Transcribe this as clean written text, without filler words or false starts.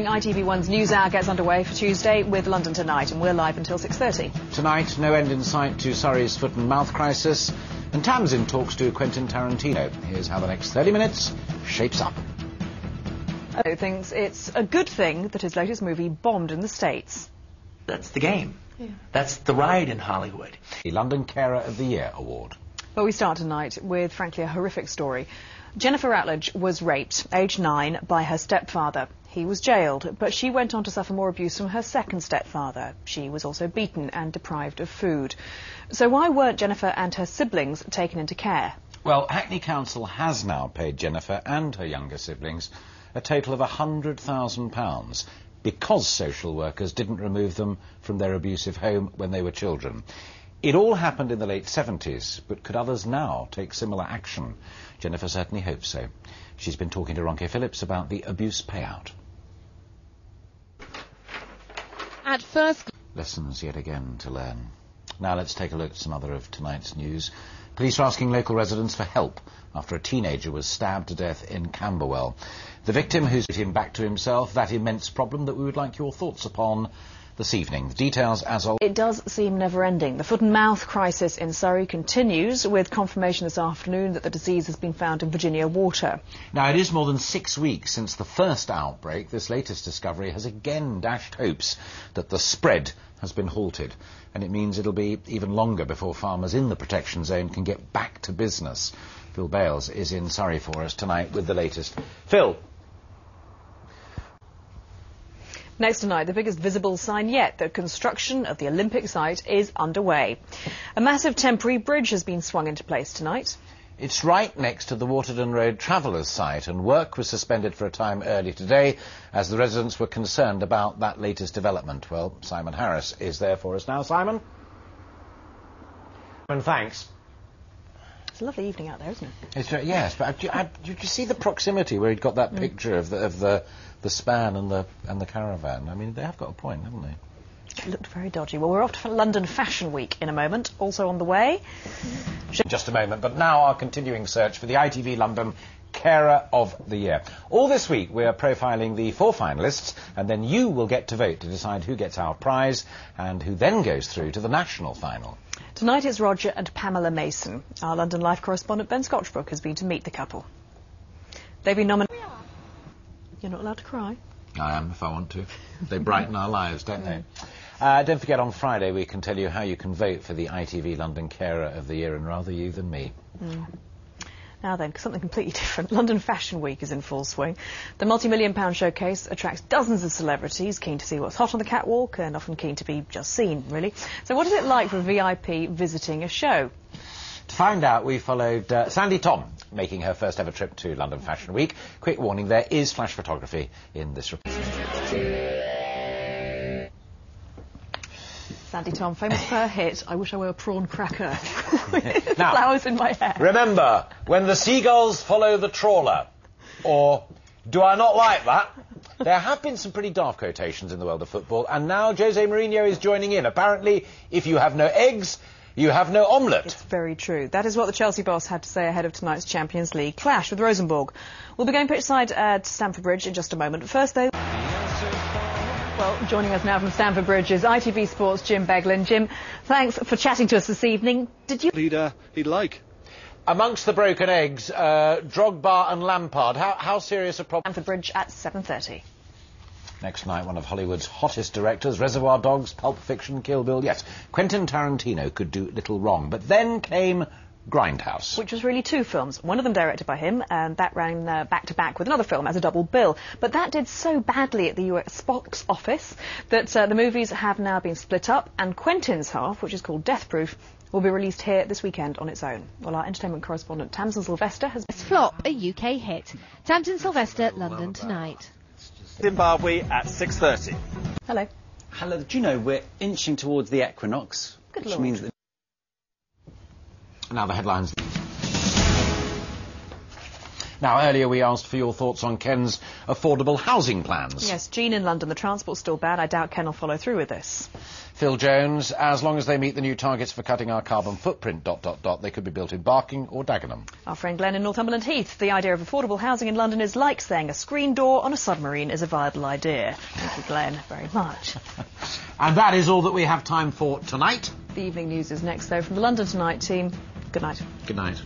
ITV1's News Hour gets underway for Tuesday with London Tonight, and we're live until 6:30. Tonight, no end in sight to Surrey's foot and mouth crisis, and Tamsin talks to Quentin Tarantino. Here's how the next 30 minutes shapes up. He thinks it's a good thing that his latest movie bombed in the States. That's the game. Yeah. That's the ride in Hollywood. The London Carer of the Year award. But we start tonight with, frankly, a horrific story. Jennifer Rutledge was raped, aged 9, by her stepfather. He was jailed, but she went on to suffer more abuse from her second stepfather. She was also beaten and deprived of food. So why weren't Jennifer and her siblings taken into care? Well, Hackney Council has now paid Jennifer and her younger siblings a total of £100,000 because social workers didn't remove them from their abusive home when they were children. It all happened in the late 70s, but could others now take similar action? Jennifer certainly hopes so. She's been talking to Ronke Phillips about the abuse payout. At first... Lessons yet again to learn. Now let's take a look at some other of tonight's news. Police are asking local residents for help after a teenager was stabbed to death in Camberwell. The victim, who's put him back to himself, that immense problem that we would like your thoughts upon this evening. The details as always. It does seem never-ending. The foot and mouth crisis in Surrey continues, with confirmation this afternoon that the disease has been found in Virginia water. Now, it is more than 6 weeks since the first outbreak. This latest discovery has again dashed hopes that the spread has been halted, and it means it'll be even longer before farmers in the protection zone can get back to business. Phil Bales is in Surrey for us tonight with the latest. Phil. Next tonight, the biggest visible sign yet that construction of the Olympic site is underway. A massive temporary bridge has been swung into place tonight. It's right next to the Waterden Road Travellers site, and work was suspended for a time early today as the residents were concerned about that latest development. Well, Simon Harris is there for us now. Simon? And thanks. It's a lovely evening out there, isn't it? It's, yes, but did you see the proximity where he'd got that picture of the span and the caravan? I mean, they have got a point, haven't they? It looked very dodgy. Well, we're off to London Fashion Week in a moment, also on the way. Just a moment, but now our continuing search for the ITV London Carer of the Year. All this week we are profiling the 4 finalists, and then you will get to vote to decide who gets our prize and who then goes through to the national final. Tonight it's Roger and Pamela Mason. Our London Life correspondent Ben Scotchbrook has been to meet the couple. They've been nominated. You're not allowed to cry. I am, if I want to. They brighten our lives, don't they? Don't forget, on Friday we can tell you how you can vote for the ITV London Carer of the Year, and rather you than me. Now then, something completely different. London Fashion Week is in full swing. The multi-million-pound showcase attracts dozens of celebrities keen to see what's hot on the catwalk and often keen to be just seen, really. So what is it like for a VIP visiting a show? To find out, we followed Sandy Tom making her first ever trip to London Fashion Week. Quick warning, there is flash photography in this report. Sandy Tom, famous for her hit, I Wish I Were a Prawn Cracker, with Now, flowers in my hair. Remember, when the seagulls follow the trawler, or do I not like that? There have been some pretty daft quotations in the world of football, and now Jose Mourinho is joining in. Apparently, if you have no eggs, you have no omelette. It's very true. That is what the Chelsea boss had to say ahead of tonight's Champions League clash with Rosenborg. We'll be going pitchside to Stamford Bridge in just a moment. But first, though... Well, joining us now from Stamford Bridge is ITV Sports' Jim Beglin. Jim, thanks for chatting to us this evening. Did you... He'd like. Amongst the broken eggs, Drogba and Lampard. How serious a problem? Stamford Bridge at 7:30. Next night, one of Hollywood's hottest directors, Reservoir Dogs, Pulp Fiction, Kill Bill. Yes, Quentin Tarantino could do little wrong. But then came Grindhouse. Which was really 2 films, one of them directed by him, and that ran back-to-back with another film as a double bill. But that did so badly at the US box office that the movies have now been split up, and Quentin's half, which is called Death Proof, will be released here this weekend on its own. Well, our entertainment correspondent Tamsin Sylvester has... Flop, a UK hit. Tamsin Sylvester, London Tonight. Zimbabwe at 6:30. Hello. Hello. Do you know we're inching towards the equinox? Good which Lord. means that... Now the headlines. Now, earlier we asked for your thoughts on Ken's affordable housing plans. Yes, Jean in London, the transport's still bad. I doubt Ken will follow through with this. Phil Jones, as long as they meet the new targets for cutting our carbon footprint, ... they could be built in Barking or Dagenham. Our friend Glenn in Northumberland Heath, the idea of affordable housing in London is like saying a screen door on a submarine is a viable idea. Thank you, Glenn, very much. And that is all that we have time for tonight. The evening news is next, though, from the London Tonight team. Good night. Good night.